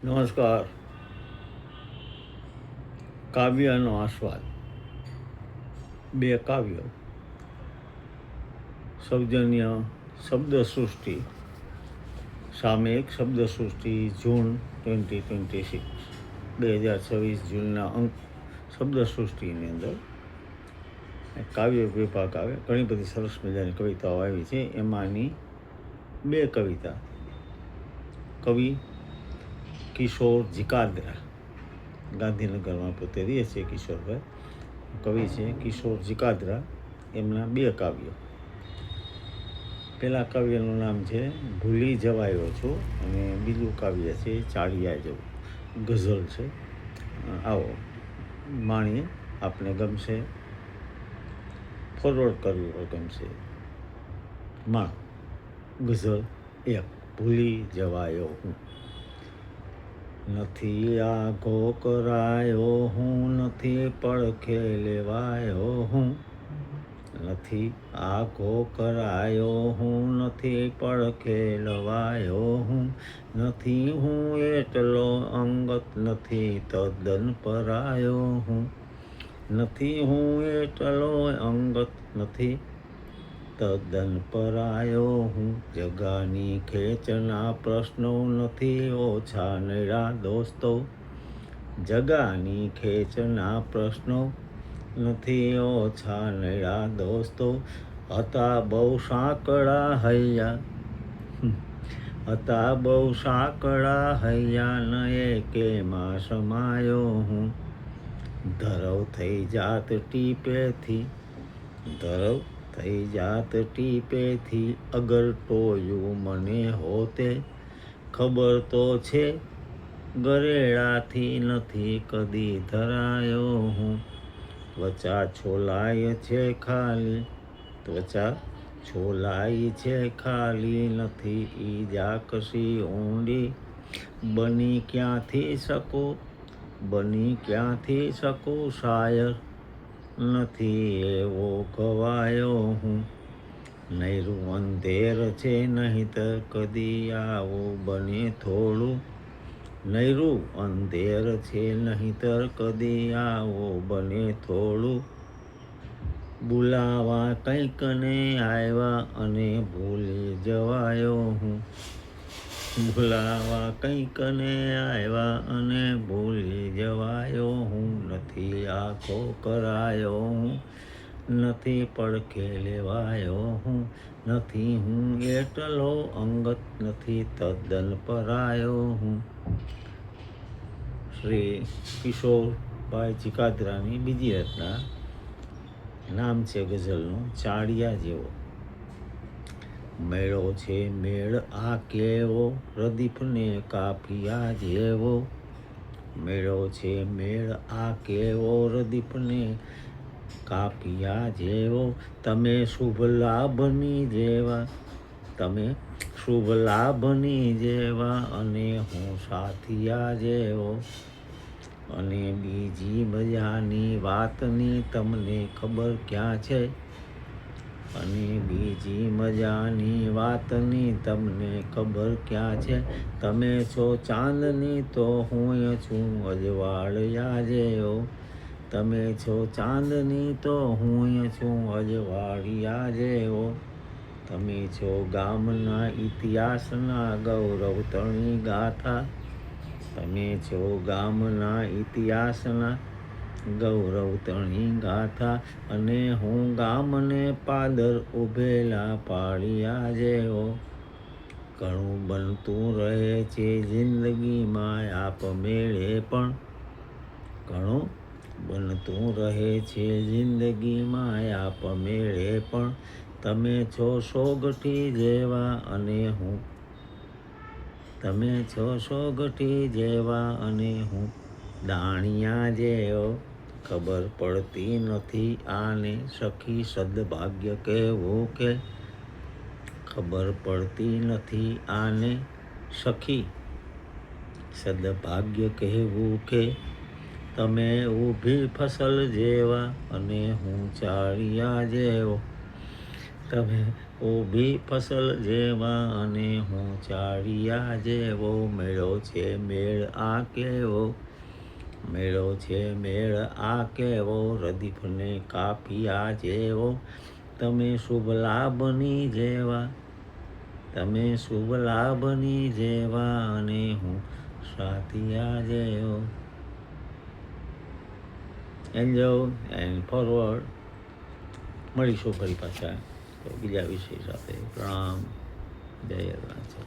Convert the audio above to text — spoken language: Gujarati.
નમસ્કાર. કાવ્યનો આસ્વાદ. બે કાવ્યો. સૌજન્ય શબ્દસૃષ્ટિ. સામયિક શબ્દસૃષ્ટિ જૂન 2026 2026 જૂનના અંક શબ્દસૃષ્ટિની અંદર કાવ્ય વિભાગ આવે. ઘણી બધી સરસ મજાની કવિતાઓ આવી છે. એમાંની બે કવિતા કવિ કિશોર જીકાદ્રા, ગાંધીનગરમાં પોતે રહે છે કિશોરભાઈ, કવિ છે કિશોર જીકાદ્રા. એમના બે કાવ્યો. પહેલાં કાવ્યનું નામ છે ભૂલી જવાયો છું અને બીજું કાવ્ય છે ચાળિયા જવું, ગઝલ છે. આવો માણીએ, આપને ગમશે, ફોરવર્ડ કરવું ગમશે. માં ગઝલ એક. ભૂલી જવાયો હું. નથી આઘો કરાયો હું, નથી પડખે લેવાયો હું. નથી આઘો કરાયો હું, નથી પડખે લવાયો હું. નથી હું એટલો અંગત, નથી તદ્દન પરાયો હું. નથી હું એટલો અંગત, નથી તદ્દન પરાયો હું. જગાની ખેંચના પ્રશ્નો નથી ઓછા નડ્યા દોસ્તો. જગાની ખેંચના પ્રશ્નો નથી ઓછા નડ્યા દોસ્તો. હતા બહુ સાંકડા હૈયા, હતા બહુ સાંકડા હૈયા, ન એકેમાં સમાયો હું. ધરવ થઈ જાત ટીપેથી, ધરવ થઈ જાત ટીપેથી, અગર ટોયું મને હોતે. ખબર તો છે ગરેડાથી નથી કદી ધરાયો હું. ત્વચા છોલાય છે ખાલી, ત્વચા છોલાય છે ખાલી, નથી ઈજા કશી ઊંડી. બની ક્યાંથી શકું, બની ક્યાંથી શકું શાયર, નથી એવો ગવાયો હું. નૈરું અંધેર છે નહીંતર કદી આવું બને થોડું. નૈરું અંધેર છે નહીંતર કદી આવો બને થોડું. બોલાવા કંઈક ને આવ્યા અને ભૂલી જવાયો હું. બોલાવા કંઈક ને આવ્યા અને ભૂલી જવાયો હું. નથી આખો કરાયો હું, નથી પડખે લેવાયો હું. નથી હું એટલો અંગત, નથી તદ્દન પરાયો હું. શ્રી કિશોરભાઈ જીકાદ્રાની બીજી રચના. નામ છે ગઝલનું ચાળિયા જેવો. મેળો છે મેળ આ કેવો, પ્રદીપને કાફિયા જેવો. મેળો છે મેળ આ કેવો, પ્રદીપને કાફિયા જેવો. તમે શુભ લાભની જેવા, તમે શુભ લાભની જેવા, અને હું સાથિયા જેવો. અને બીજી મજાની વાતની તમને ખબર ક્યાં છે. અને બીજી મજાની વાતની તમને ખબર ક્યાં છે. તમે છો ચાંદની તો હું છું અજવાળિયા જેવો. તમે છો ચાંદની તો હું છું અજવાળિયા જેવો. તમે છો ગામના ઇતિહાસના ગૌરવતણી ગાથા. તમે છો ગામના ઇતિહાસના ગૌરવતણી ગાથા. અને હું ગામને પાદર ઉભેલા પાળિયા જેવો. ઘણું બનતું રહે છે જિંદગીમાં આપમેળે પણ, ઘણું બનતું રહે છે જિંદગીમાં આપમેળે પણ. તમે છો સોગઠી જેવા અને હું, તમે છો સોગઠી જેવા અને હું દાણિયા જેવો. ખબર પડતી નથી આને સખી સદભાગ્ય કહેવું કે. ખબર પડતી નથી આને સખી સદભાગ્ય કહેવું કે. તમે ઊભી ફસલ જેવા અને હું ચાળિયા જેવો. તમે ઊભી ફસલ જેવા અને હું ચાળિયા જેવો, મેળો છે મેળ આ કેવો, મેળો છે મેળ આ કેવો, રદીફને કાપિયા જેવો, તમે શુભ લાભની જેવા, તમે શુભ લાભની જેવા, અને હું સાતિયા જેવો. Enjoy and forward. મળીશું ફરી પાછા બીજા વિષય સાથે. પ્રણામ. જય અરુણાચલ.